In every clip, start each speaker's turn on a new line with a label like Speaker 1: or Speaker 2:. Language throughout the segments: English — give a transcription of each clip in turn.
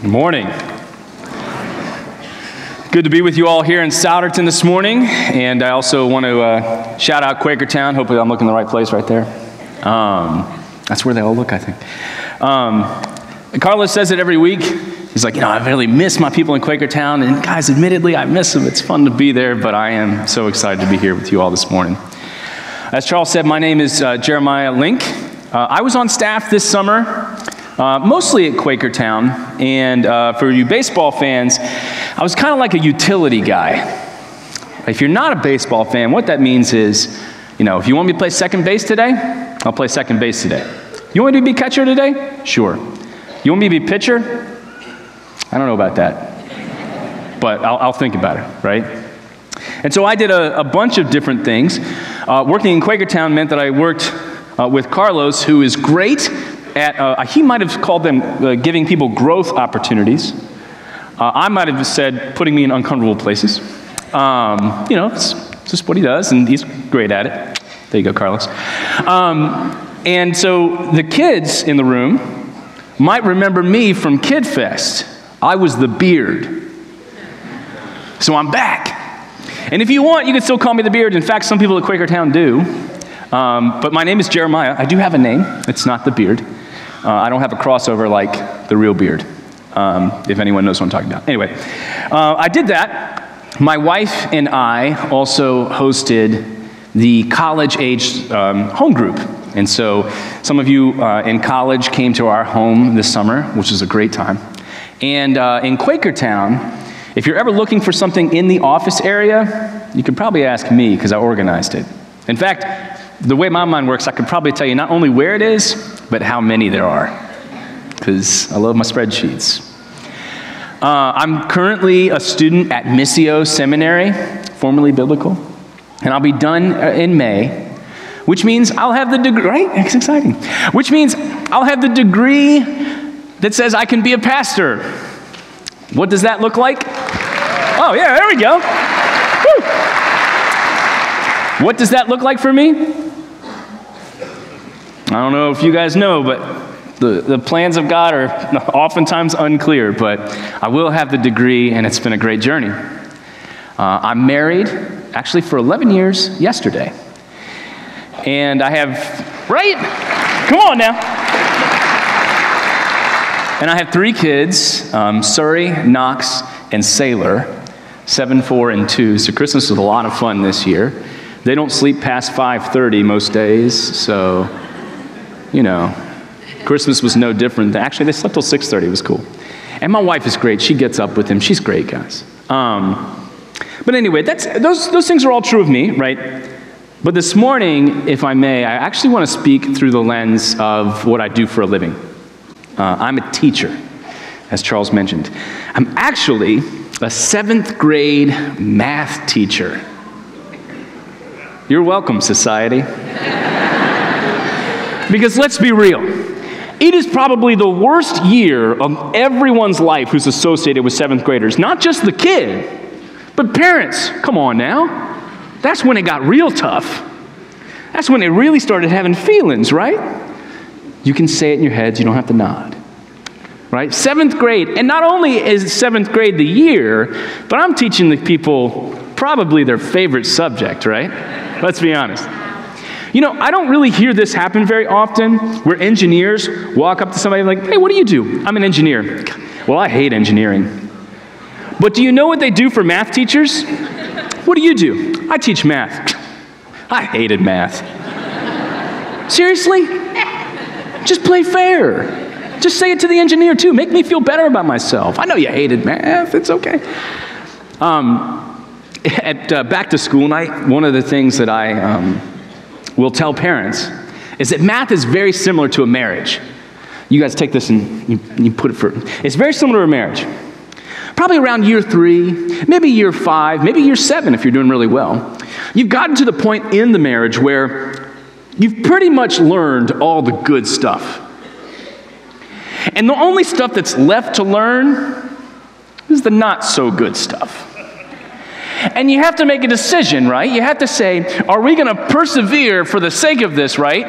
Speaker 1: Good morning. Good to be with you all here in Souderton this morning, and I also want to shout out Quakertown. Hopefully I'm looking in the right place right there. That's where they all look, I think. Carlos says it every week. He's like, I really miss my people in Quakertown, and guys, admittedly, I miss them. It's fun to be there, but I am so excited to be here with you all this morning. As Charles said, my name is Jeremiah Link. I was on staff this summer, mostly at Quakertown, and for you baseball fans, I was kind of like a utility guy. If you're not a baseball fan, what that means is, if you want me to play second base today, I'll play second base today. You want me to be catcher today? Sure. You want me to be pitcher? I don't know about that, but I'll think about it, right? And so I did a bunch of different things. Working in Quakertown meant that I worked with Carlos, who is great at, he might have called them giving people growth opportunities. I might have said putting me in uncomfortable places. It's just what he does, and he's great at it. There you go, Carlos. And so the kids in the room might remember me from Kid Fest. I was the beard. So I'm back. And if you want, you can still call me the beard. In fact, some people at Quakertown do. But my name is Jeremiah. I do have a name. It's not the beard. I don't have a crossover like the real beard, if anyone knows what I'm talking about. Anyway, I did that. My wife and I also hosted the college-age home group. And so some of you in college came to our home this summer, which was a great time. And in Quakertown, if you're ever looking for something in the office area, you could probably ask me because I organized it. In fact, the way my mind works, I could probably tell you not only where it is, but how many there are, because I love my spreadsheets. I'm currently a student at Missio Seminary, formerly biblical, and I'll be done in May, which means I'll have the degree, right? It's exciting. Which means I'll have the degree that says I can be a pastor. What does that look like? Oh, yeah, there we go. Woo. What does that look like for me? I don't know if you guys know, but the plans of God are oftentimes unclear, but I will have the degree, and it's been a great journey. I'm married, actually for 11 years yesterday. And I have, right? Come on now. And I have 3 kids, Surrey, Knox, and Sailor, 7, 4, and 2. So Christmas was a lot of fun this year. They don't sleep past 5:30 most days, so, Christmas was no different. Actually, they slept till 6:30. It was cool. And my wife is great. She gets up with him. She's great, guys. But anyway, those things are all true of me, right? But this morning, if I may, I actually want to speak through the lens of what I do for a living. I'm a teacher, as Charles mentioned. I'm actually a 7th grade math teacher. You're welcome, society. Because let's be real. It is probably the worst year of everyone's life who's associated with 7th graders. Not just the kid, but parents. Come on now. That's when it got real tough. That's when they really started having feelings, right? You can say it in your heads, you don't have to nod. Right? 7th grade. And not only is 7th grade the year, but I'm teaching the people probably their favorite subject, right? Let's be honest. I don't really hear this happen very often, where engineers walk up to somebody like, hey, what do you do? I'm an engineer. Well, I hate engineering. But do you know what they do for math teachers? What do you do? I teach math. I hated math. Seriously? Just play fair. Just say it to the engineer, too. Make me feel better about myself. I know you hated math. It's okay. At back to school night, one of the things that I will tell parents is that math is very similar to a marriage. You guys take this and you put it for, it's very similar to a marriage. Probably around year 3, maybe year 5, maybe year 7 if you're doing really well. You've gotten to the point in the marriage where you've pretty much learned all the good stuff. And the only stuff that's left to learn is the not so good stuff. And you have to make a decision, right? You have to say, are we going to persevere for the sake of this, right?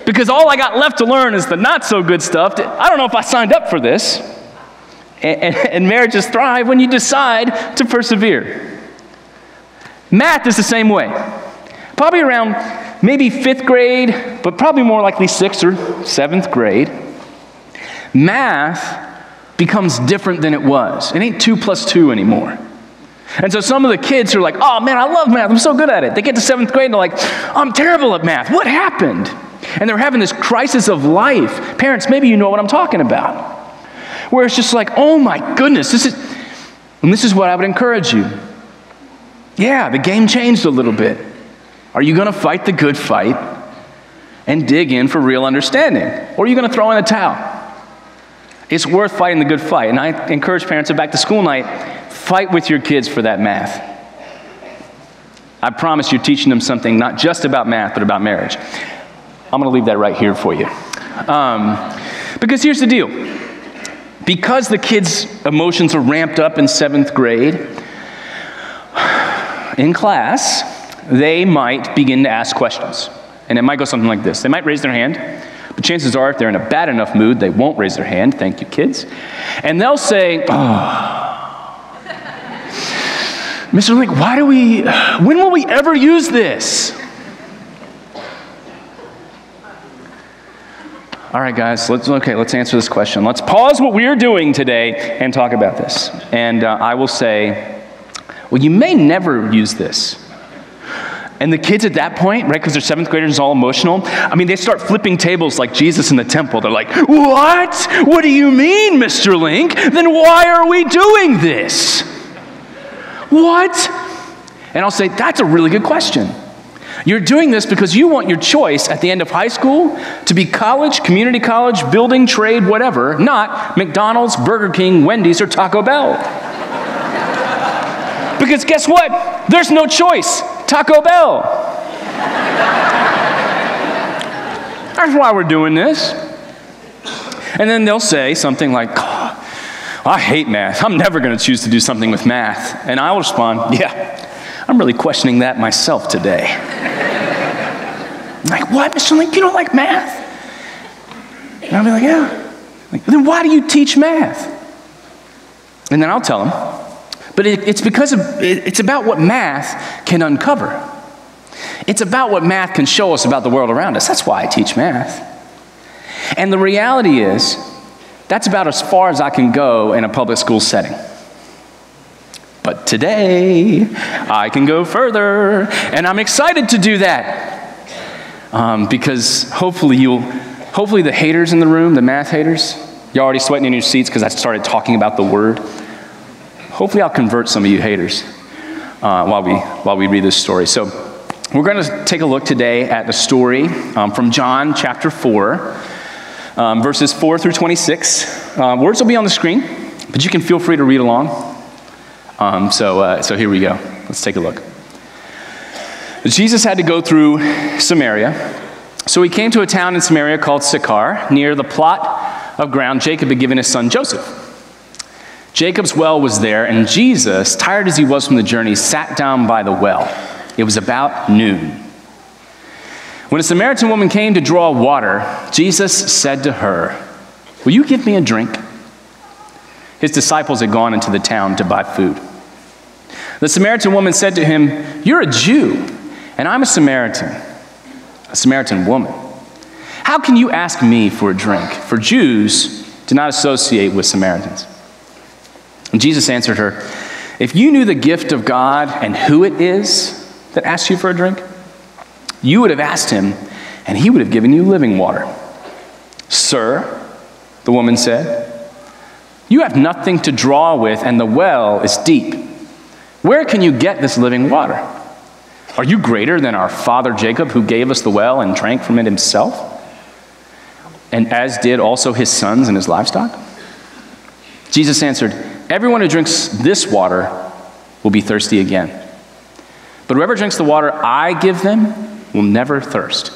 Speaker 1: Because all I got left to learn is the not so good stuff. I don't know if I signed up for this. And marriages thrive when you decide to persevere. Math is the same way. Probably around maybe 5th grade, but probably more likely 6th or 7th grade, math becomes different than it was. It ain't 2 + 2 anymore. And so some of the kids are like, oh man, I love math, I'm so good at it. They get to 7th grade and they're like, I'm terrible at math, what happened? And they're having this crisis of life. Parents, maybe you know what I'm talking about. Where it's just like, oh my goodness, this is what I would encourage you. Yeah, the game changed a little bit. Are you going to fight the good fight and dig in for real understanding? Or are you going to throw in the towel? It's worth fighting the good fight. And I encourage parents at back to school night, fight with your kids for that math. I promise you're teaching them something not just about math, but about marriage. I'm going to leave that right here for you. Because here's the deal. Because the kids' emotions are ramped up in 7th grade, in class, they might begin to ask questions. And it might go something like this. They might raise their hand, but chances are if they're in a bad enough mood, they won't raise their hand. Thank you, kids. And they'll say, oh, Mr. Link, when will we ever use this? All right, guys, let's answer this question. Let's pause what we're doing today and talk about this. And I will say, well, you may never use this. And the kids at that point, right, because they're 7th graders, all emotional, I mean, they start flipping tables like Jesus in the temple. They're like, what? What do you mean, Mr. Link? Then why are we doing this? What? And I'll say, that's a really good question. You're doing this because you want your choice at the end of high school to be college, community college, building, trade, whatever, not McDonald's, Burger King, Wendy's, or Taco Bell. Because guess what? There's no choice. Taco Bell. That's why we're doing this. And then they'll say something like, oh, I hate math. I'm never going to choose to do something with math. And I'll respond, yeah, I'm really questioning that myself today. I'm like, what, Mr. Link, you don't like math? And I'll be like, yeah. Like, then why do you teach math? And then I'll tell them, but it's about what math can uncover. It's about what math can show us about the world around us. That's why I teach math. And the reality is, that's about as far as I can go in a public school setting. But today, I can go further, and I'm excited to do that. Because hopefully the haters in the room, the math haters, you're already sweating in your seats because I started talking about the word. Hopefully I'll convert some of you haters while we read this story. So we're going to take a look today at the story from John chapter 4, verses 4 through 26. Words will be on the screen, but you can feel free to read along. So here we go. Let's take a look. Jesus had to go through Samaria. So he came to a town in Samaria called Sychar, near the plot of ground Jacob had given his son Joseph. Jacob's well was there, and Jesus, tired as he was from the journey, sat down by the well. It was about noon. When a Samaritan woman came to draw water, Jesus said to her, "Will you give me a drink?" His disciples had gone into the town to buy food. The Samaritan woman said to him, "You're a Jew, and I'm a Samaritan woman. How can you ask me for a drink? For Jews do not associate with Samaritans." And Jesus answered her, "If you knew the gift of God and who it is that asks you for a drink, you would have asked him, and he would have given you living water." "Sir," the woman said, "you have nothing to draw with, and the well is deep. Where can you get this living water? Are you greater than our father Jacob, who gave us the well and drank from it himself, and as did also his sons and his livestock?" Jesus answered, "Everyone who drinks this water will be thirsty again. But whoever drinks the water I give them will never thirst.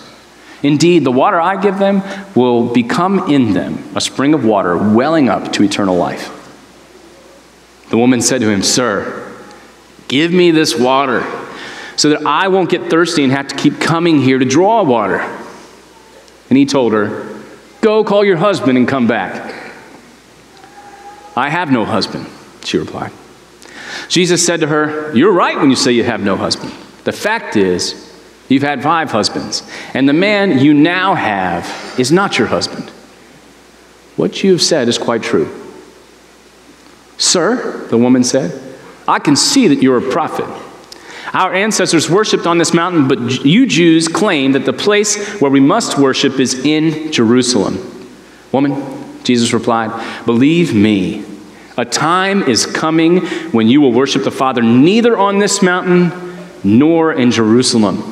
Speaker 1: Indeed, the water I give them will become in them a spring of water welling up to eternal life." The woman said to him, "Sir, give me this water so that I won't get thirsty and have to keep coming here to draw water." And he told her, "Go call your husband and come back." I have no husband, she replied. Jesus said to her, you're right when you say you have no husband. The fact is, you've had 5 husbands, and the man you now have is not your husband. What you have said is quite true. Sir, the woman said, I can see that you're a prophet. Our ancestors worshipped on this mountain, but you Jews claim that the place where we must worship is in Jerusalem. Woman, Jesus replied, believe me, a time is coming when you will worship the Father neither on this mountain nor in Jerusalem.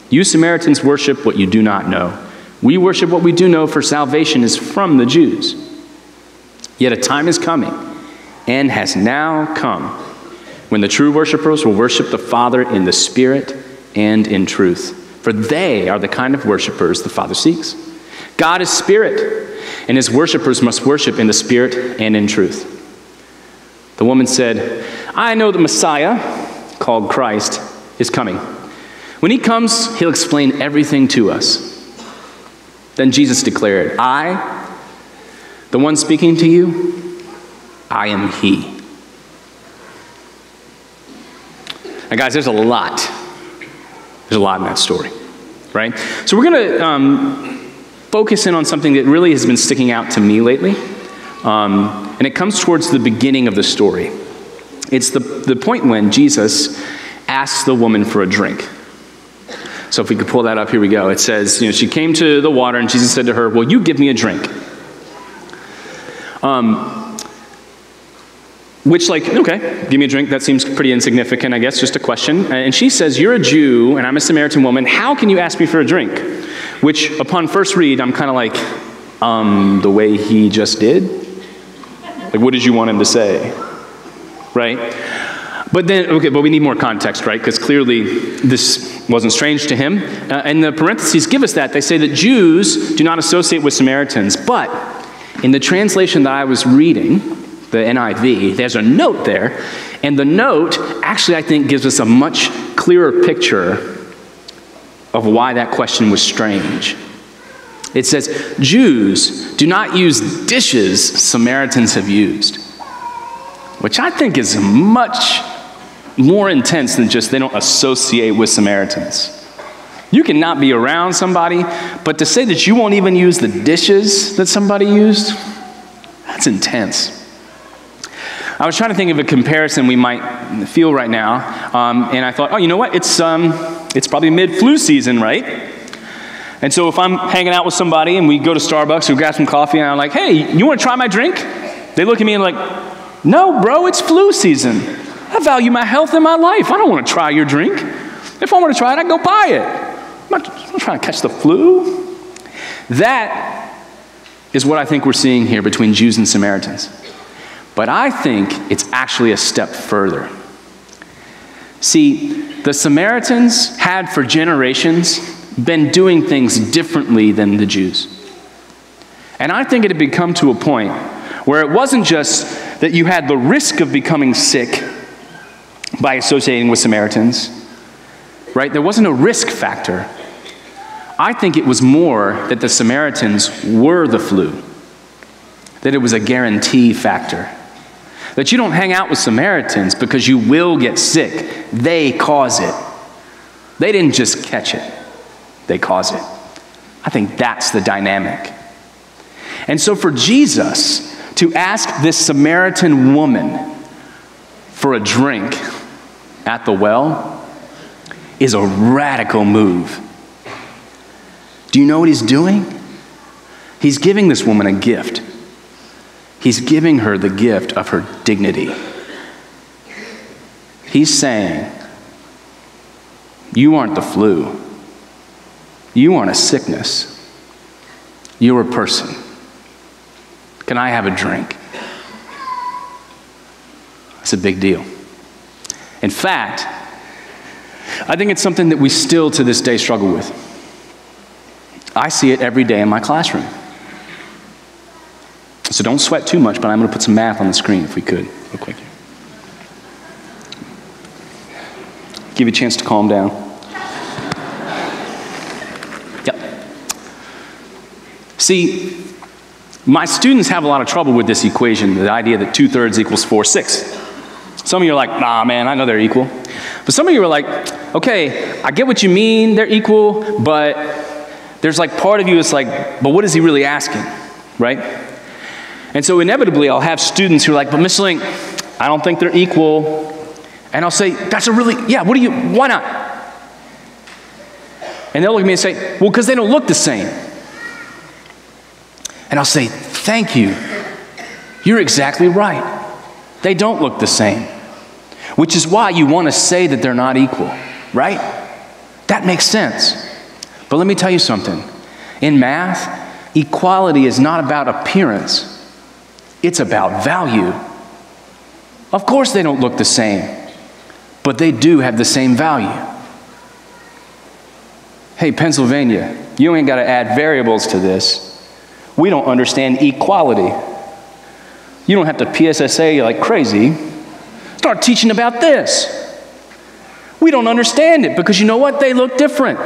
Speaker 1: You Samaritans worship what you do not know. We worship what we do know, for salvation is from the Jews. Yet a time is coming, and has now come, when the true worshipers will worship the Father in the Spirit and in truth. For they are the kind of worshipers the Father seeks. God is Spirit, and his worshipers must worship in the Spirit and in truth. The woman said, I know the Messiah, called Christ, is coming. When he comes, he'll explain everything to us. Then Jesus declared, I, the one speaking to you, I am he. Now guys, there's a lot. There's a lot in that story, right? So we're going to focus in on something that really has been sticking out to me lately. And it comes towards the beginning of the story. It's the point when Jesus asks the woman for a drink. So if we could pull that up, here we go. It says, she came to the water and Jesus said to her, will you give me a drink? Which, okay, give me a drink. That seems pretty insignificant, I guess, just a question. And she says, you're a Jew and I'm a Samaritan woman. How can you ask me for a drink? Which, upon first read, I'm kind of like, the way he just did? What did you want him to say? Right? But we need more context, right? Because clearly this wasn't strange to him. And the parentheses give us that. They say that Jews do not associate with Samaritans. But in the translation that I was reading, the NIV, there's a note there. And the note actually, I think, gives us a much clearer picture of why that question was strange. It says, Jews do not use dishes Samaritans have used. Which I think is much more intense than just they don't associate with Samaritans. You cannot be around somebody, but to say that you won't even use the dishes that somebody used, that's intense. I was trying to think of a comparison we might feel right now, and I thought, you know what? It's probably mid-flu season, right? And so if I'm hanging out with somebody and we go to Starbucks or grab some coffee and I'm like, hey, you want to try my drink? They look at me and like, no, bro, it's flu season. I value my health and my life. I don't want to try your drink. If I want to try it, I'd go buy it. I'm not trying to catch the flu. That is what I think we're seeing here between Jews and Samaritans. But I think it's actually a step further. See, the Samaritans had for generations been doing things differently than the Jews. And I think it had become to a point where it wasn't just that you had the risk of becoming sick by associating with Samaritans, right? There wasn't a risk factor. I think it was more that the Samaritans were the flu, that it was a guarantee factor. That you don't hang out with Samaritans because you will get sick. They cause it. They didn't just catch it. They cause it. I think that's the dynamic. And so for Jesus to ask this Samaritan woman for a drink at the well is a radical move. Do you know what he's doing? He's giving this woman a gift. He's giving her the gift of her dignity. He's saying, you aren't the flu. You aren't a sickness. You're a person. Can I have a drink? That's a big deal. In fact, I think it's something that we still to this day struggle with. I see it every day in my classroom. So don't sweat too much, but I'm going to put some math on the screen if we could, real quick. Give you a chance to calm down. Yep. See, My students have a lot of trouble with this equation, the idea that 2/3 equals 4/6. Some of you are like, nah, man, I know they're equal. But some of you are like, okay, I get what you mean, they're equal, but there's like part of you that's like, but what is he really asking, right? And so inevitably, I'll have students who are like, but Miss Link, I don't think they're equal. And I'll say, why not? And they'll look at me and say, well, because they don't look the same. And I'll say, thank you. You're exactly right. They don't look the same. Which is why you want to say that they're not equal, right? That makes sense. But let me tell you something. In math, equality is not about appearance. It's about value. Of course they don't look the same, but they do have the same value. Hey, Pennsylvania, you ain't got to add variables to this. We don't understand equality. You don't have to PSSA like crazy. Start teaching about this. We don't understand it because you know what? They look different.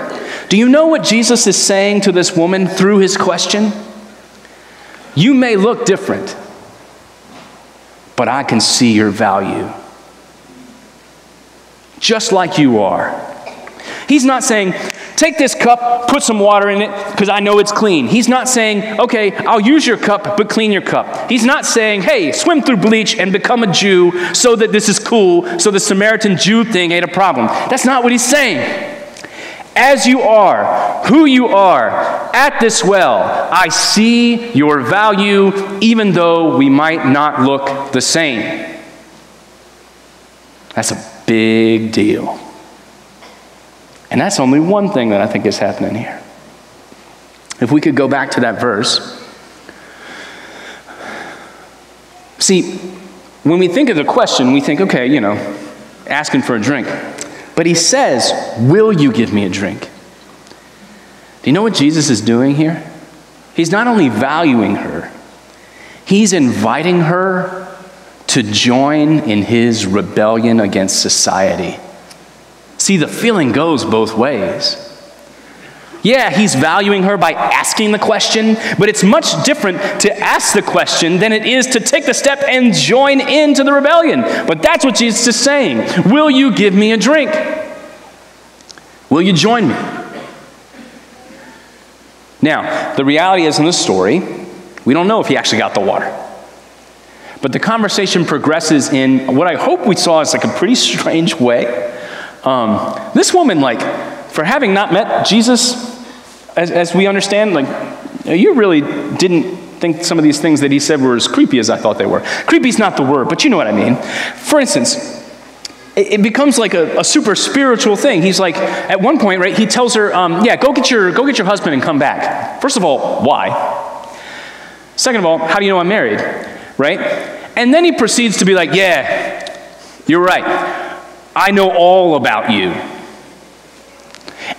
Speaker 1: Do you know what Jesus is saying to this woman through his question? You may look different, but I can see your value. Just like you are. He's not saying, take this cup, put some water in it, because I know it's clean. He's not saying, okay, I'll use your cup, but clean your cup. He's not saying, hey, swim through bleach and become a Jew so that this is cool, so the Samaritan Jew thing ain't a problem. That's not what he's saying. As you are, who you are, at this well, I see your value, even though we might not look the same. That's a big deal. And that's only one thing that I think is happening here. If we could go back to that verse. See, when we think of the question, we think, okay, asking for a drink. But he says, will you give me a drink? Do you know what Jesus is doing here? He's not only valuing her, he's inviting her to join in his rebellion against society. See, the feeling goes both ways. Yeah, he's valuing her by asking the question, but it's much different to ask the question than it is to take the step and join into the rebellion. But that's what Jesus is saying. Will you give me a drink? Will you join me? Now, the reality is in this story, we don't know if he actually got the water. But the conversation progresses in what I hope we saw as like a pretty strange way. This woman, for having not met Jesus, as we understand, you really didn't think some of these things that he said were as creepy as I thought they were. Creepy's not the word, but you know what I mean. For instance, it becomes like a super spiritual thing. He's like, at one point, right, he tells her, go get your husband and come back. First of all, why? Second of all, how do you know I'm married, right? And then he proceeds to be like, yeah, you're right. I know all about you.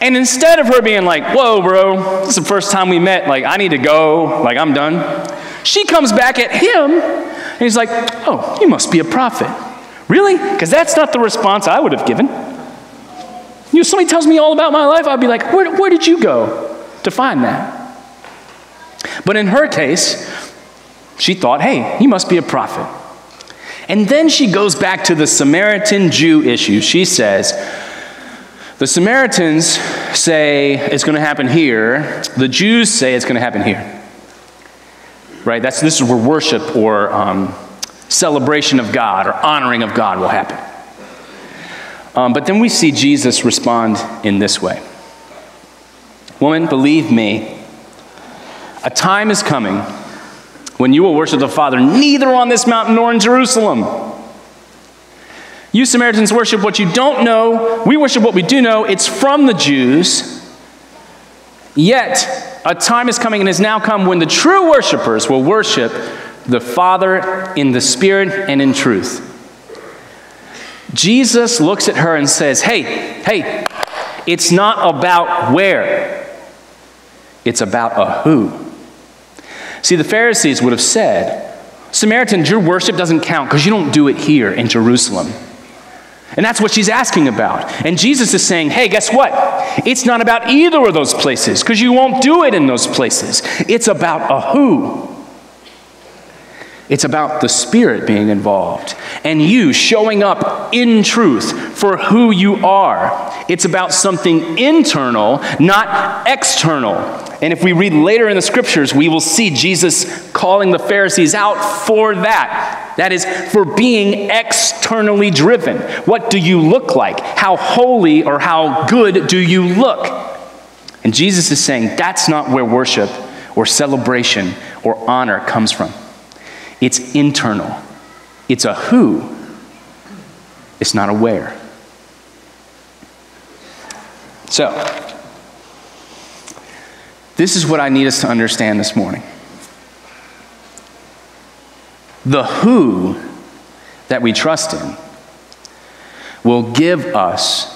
Speaker 1: And instead of her being like, whoa, bro, this is the first time we met. I need to go. I'm done. She comes back at him, and he's like, oh, you must be a prophet. Really? Because that's not the response I would have given. Somebody tells me all about my life, I'd be like, where did you go to find that? But in her case, she thought, hey, he must be a prophet. And then she goes back to the Samaritan Jew issue. She says, the Samaritans say it's going to happen here. The Jews say it's going to happen here. Right? This is where worship or celebration of God or honoring of God will happen. But then we see Jesus respond in this way. Woman, believe me, a time is coming when you will worship the Father neither on this mountain nor in Jerusalem. You Samaritans worship what you don't know. We worship what we do know. It's from the Jews. Yet, a time is coming and has now come when the true worshipers will worship the Father in the Spirit and in truth. Jesus looks at her and says, hey, it's not about where. It's about a who. See, the Pharisees would have said, Samaritans, your worship doesn't count because you don't do it here in Jerusalem. And that's what she's asking about. And Jesus is saying, hey, guess what? It's not about either of those places because you won't do it in those places. It's about a who. It's about the Spirit being involved and you showing up in truth for who you are. It's about something internal, not external. And if we read later in the scriptures, we will see Jesus calling the Pharisees out for that. That is, for being externally driven. What do you look like? How holy or how good do you look? And Jesus is saying that's not where worship or celebration or honor comes from. It's internal. It's a who. It's not a where. So, this is what I need us to understand this morning. The who that we trust in will give us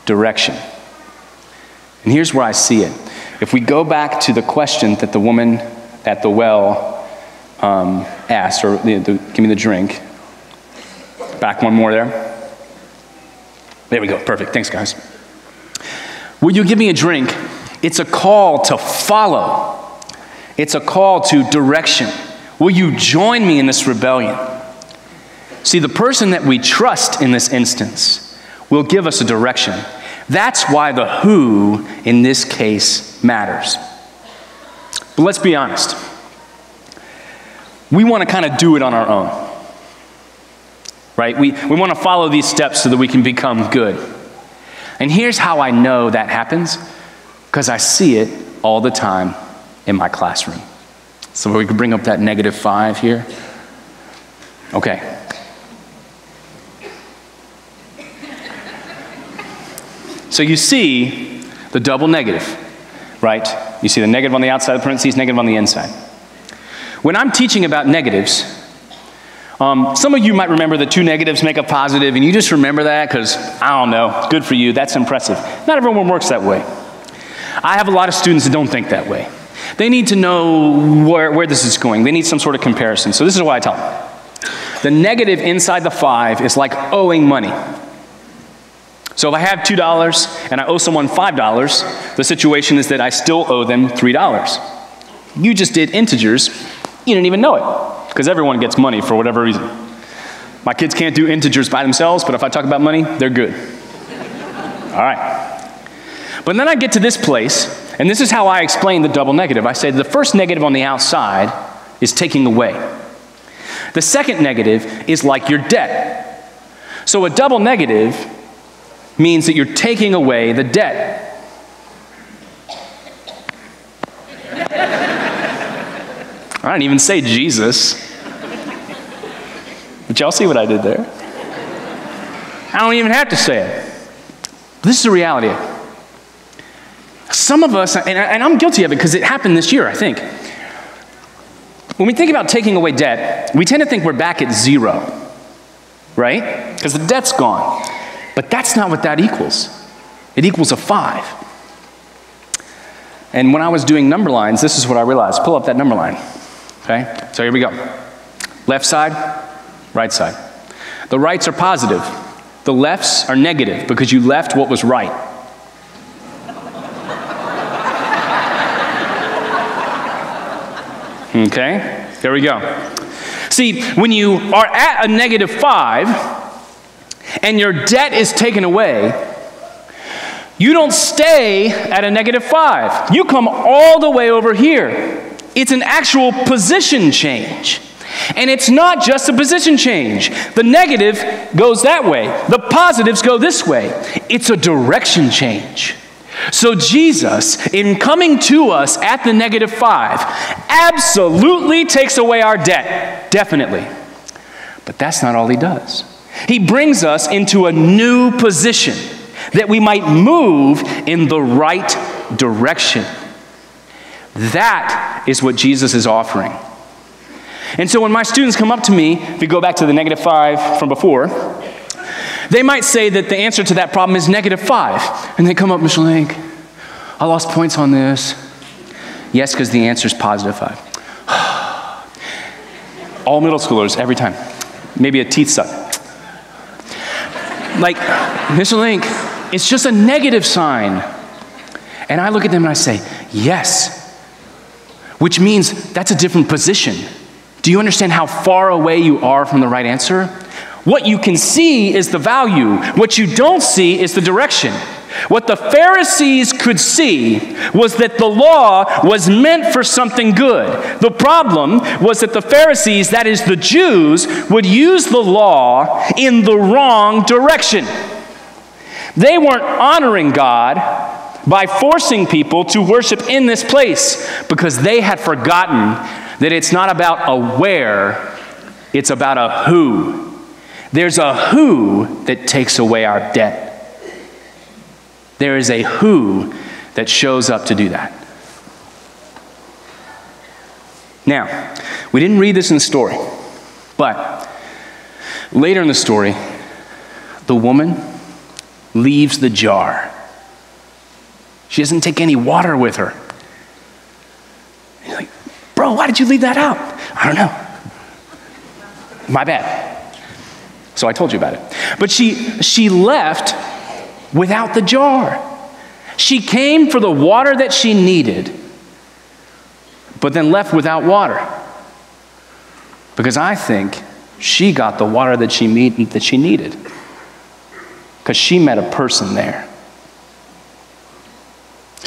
Speaker 1: direction. And here's where I see it. If we go back to the question that the woman at the well asked, or give me the drink. Back one more there. There we go. Perfect. Thanks, guys. Will you give me a drink? It's a call to follow. It's a call to direction. Will you join me in this rebellion? See, the person that we trust in this instance will give us a direction. That's why the who in this case matters. But let's be honest. We want to kind of do it on our own. Right? We want to follow these steps so that we can become good. And here's how I know that happens. Because I see it all the time in my classroom. So we can bring up that -5 here. Okay. So you see the double negative, right? You see the negative on the outside of the parentheses, negative on the inside. When I'm teaching about negatives, some of you might remember that 2 negatives make a positive, and you just remember that because, I don't know, good for you, that's impressive. Not everyone works that way. I have a lot of students that don't think that way. They need to know where this is going. They need some sort of comparison. So this is what I tell them. The negative inside the 5 is like owing money. So if I have $2 and I owe someone $5, the situation is that I still owe them $3. You just did integers. You didn't even know it, because everyone gets money for whatever reason. My kids can't do integers by themselves, but if I talk about money, they're good. All right. But then I get to this place, and this is how I explain the double negative. I say the first negative on the outside is taking away. The second negative is like your debt. So a double negative means that you're taking away the debt. I didn't even say Jesus. But y'all see what I did there? I don't even have to say it. But this is the reality. Some of us, and I'm guilty of it because it happened this year, I think. When we think about taking away debt, we tend to think we're back at 0, right? Because the debt's gone. But that's not what that equals. It equals a 5. And when I was doing number lines, this is what I realized. Pull up that number line. Okay? So here we go. Left side, right side. The rights are positive. The lefts are negative because you left what was right. Okay? There we go. See, when you are at a -5 and your debt is taken away, you don't stay at a -5. You come all the way over here. It's an actual position change. And it's not just a position change. The negative goes that way. The positives go this way. It's a direction change. So Jesus, in coming to us at the -5, absolutely takes away our debt. Definitely. But that's not all he does. He brings us into a new position that we might move in the right direction. That is what Jesus is offering. And so when my students come up to me, if we go back to the -5 from before, they might say that the answer to that problem is -5. And they come up, Mr. Link, I lost points on this. Yes, because the answer is +5. All middle schoolers, every time. Maybe a teeth suck. Like, Mr. Link, it's just a negative sign. And I look at them and I say, yes. Which means that's a different position. Do you understand how far away you are from the right answer? What you can see is the value. What you don't see is the direction. What the Pharisees could see was that the law was meant for something good. The problem was that the Pharisees, that is the Jews, would use the law in the wrong direction. They weren't honoring God by forcing people to worship in this place because they had forgotten that it's not about a where, it's about a who. There's a who that takes away our debt. There is a who that shows up to do that. Now, we didn't read this in the story, but later in the story, the woman leaves the jar. She doesn't take any water with her. You're like, bro, why did you leave that out? I don't know. My bad. So I told you about it. But she left without the jar. She came for the water that she needed, but then left without water. Because I think she got the water that she needed. Because she met a person there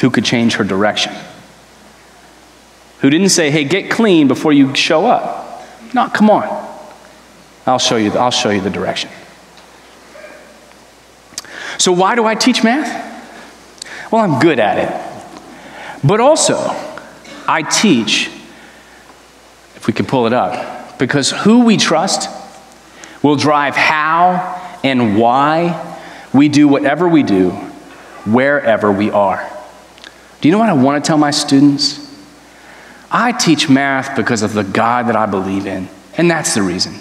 Speaker 1: who could change her direction. Who didn't say, hey, get clean before you show up. No, come on. I'll show you the direction. So why do I teach math? Well, I'm good at it. But also, I teach, if we can pull it up, because who we trust will drive how and why we do whatever we do, wherever we are. Do you know what I want to tell my students? I teach math because of the God that I believe in, and that's the reason.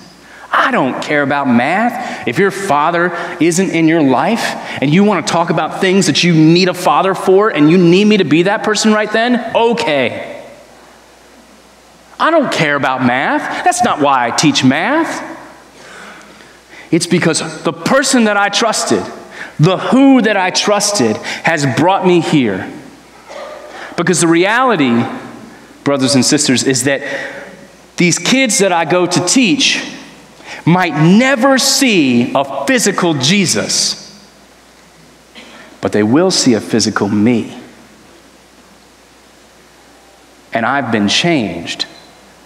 Speaker 1: I don't care about math. If your father isn't in your life and you want to talk about things that you need a father for and you need me to be that person right then, okay. I don't care about math. That's not why I teach math. It's because the person that I trusted, the who that I trusted, has brought me here. Because the reality, brothers and sisters, is that these kids that I go to teach might never see a physical Jesus, but they will see a physical me. And I've been changed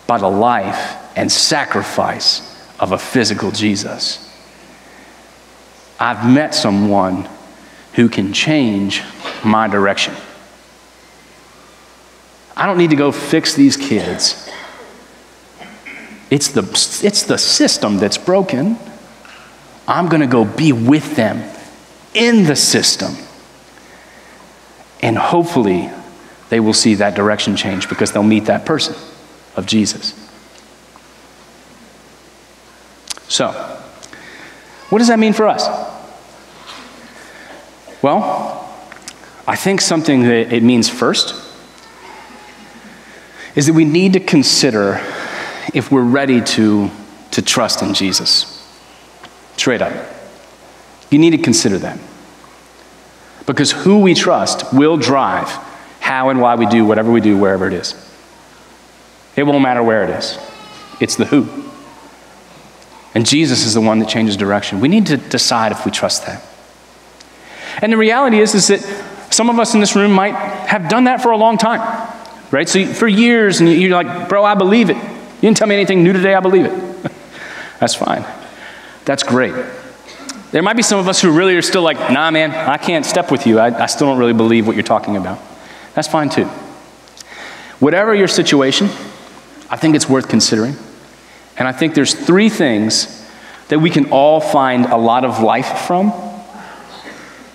Speaker 1: by the life and sacrifice of a physical Jesus. I've met someone who can change my direction. I don't need to go fix these kids. It's the system that's broken. I'm going to go be with them in the system. And hopefully they will see that direction change because they'll meet that person of Jesus. So, what does that mean for us? Well, I think something that it means first is that we need to consider if we're ready to trust in Jesus. Straight up. You need to consider that. Because who we trust will drive how and why we do whatever we do, wherever it is. It won't matter where it is. It's the who. And Jesus is the one that changes direction. We need to decide if we trust that. And the reality is that some of us in this room might have done that for a long time. Right? So for years, and you're like, bro, I believe it. You didn't tell me anything new today, I believe it. That's fine. That's great. There might be some of us who really are still like, nah, man, I can't step with you. I still don't really believe what you're talking about. That's fine too. Whatever your situation, I think it's worth considering. And I think there's 3 things that we can all find a lot of life from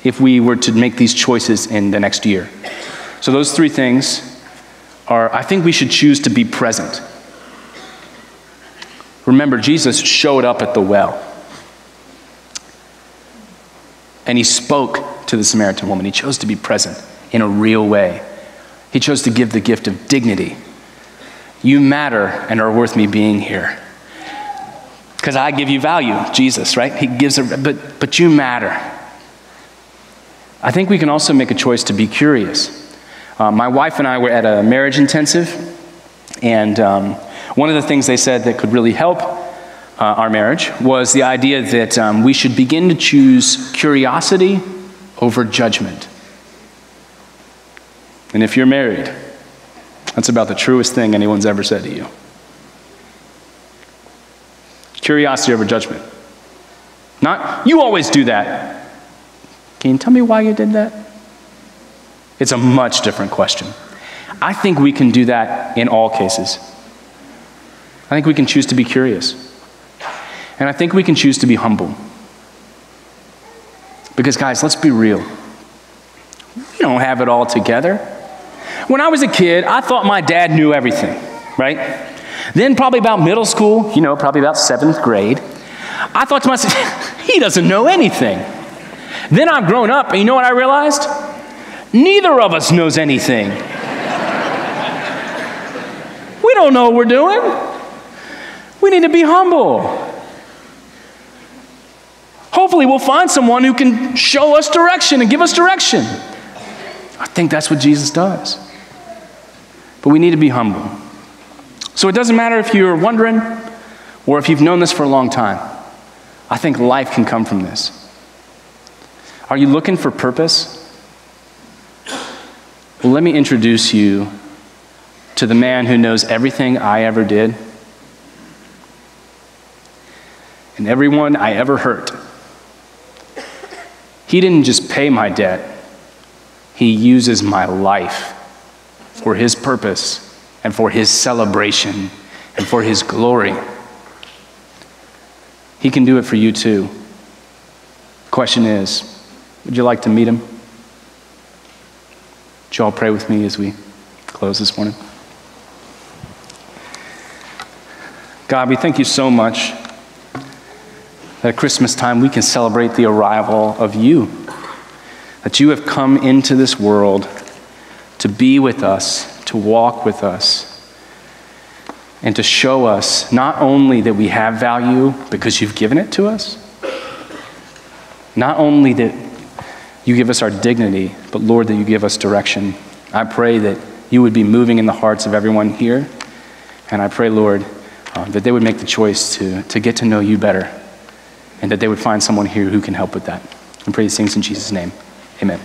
Speaker 1: if we were to make these choices in the next year. So those 3 things are, I think we should choose to be present. Remember, Jesus showed up at the well. And he spoke to the Samaritan woman. He chose to be present in a real way. He chose to give the gift of dignity. You matter and are worth me being here. Because I give you value, Jesus, right? He gives but you matter. I think we can also make a choice to be curious. My wife and I were at a marriage intensive, and One of the things they said that could really help our marriage was the idea that we should begin to choose curiosity over judgment. And if you're married, that's about the truest thing anyone's ever said to you. Curiosity over judgment. Not, you always do that. Can you tell me why you did that? It's a much different question. I think we can do that in all cases. I think we can choose to be curious. And I think we can choose to be humble. Because guys, let's be real. We don't have it all together. When I was a kid, I thought my dad knew everything, right? Then probably about middle school, probably about 7th grade, I thought to myself, he doesn't know anything. Then I've grown up, and you know what I realized? Neither of us knows anything. We don't know what we're doing. We need to be humble. Hopefully we'll find someone who can show us direction and give us direction. I think that's what Jesus does. But we need to be humble. So it doesn't matter if you're wondering or if you've known this for a long time. I think life can come from this. Are you looking for purpose? Well, let me introduce you to the man who knows everything I ever did and everyone I ever hurt. He didn't just pay my debt. He uses my life for his purpose and for his celebration and for his glory. He can do it for you too. Question is, would you like to meet him? Would you all pray with me as we close this morning? God, we thank you so much that at Christmas time we can celebrate the arrival of you, that you have come into this world to be with us, to walk with us, and to show us not only that we have value because you've given it to us, not only that you give us our dignity, but Lord, that you give us direction. I pray that you would be moving in the hearts of everyone here, and I pray, Lord, that they would make the choice to get to know you better, and that they would find someone here who can help with that. I pray these things in Jesus' name. Amen.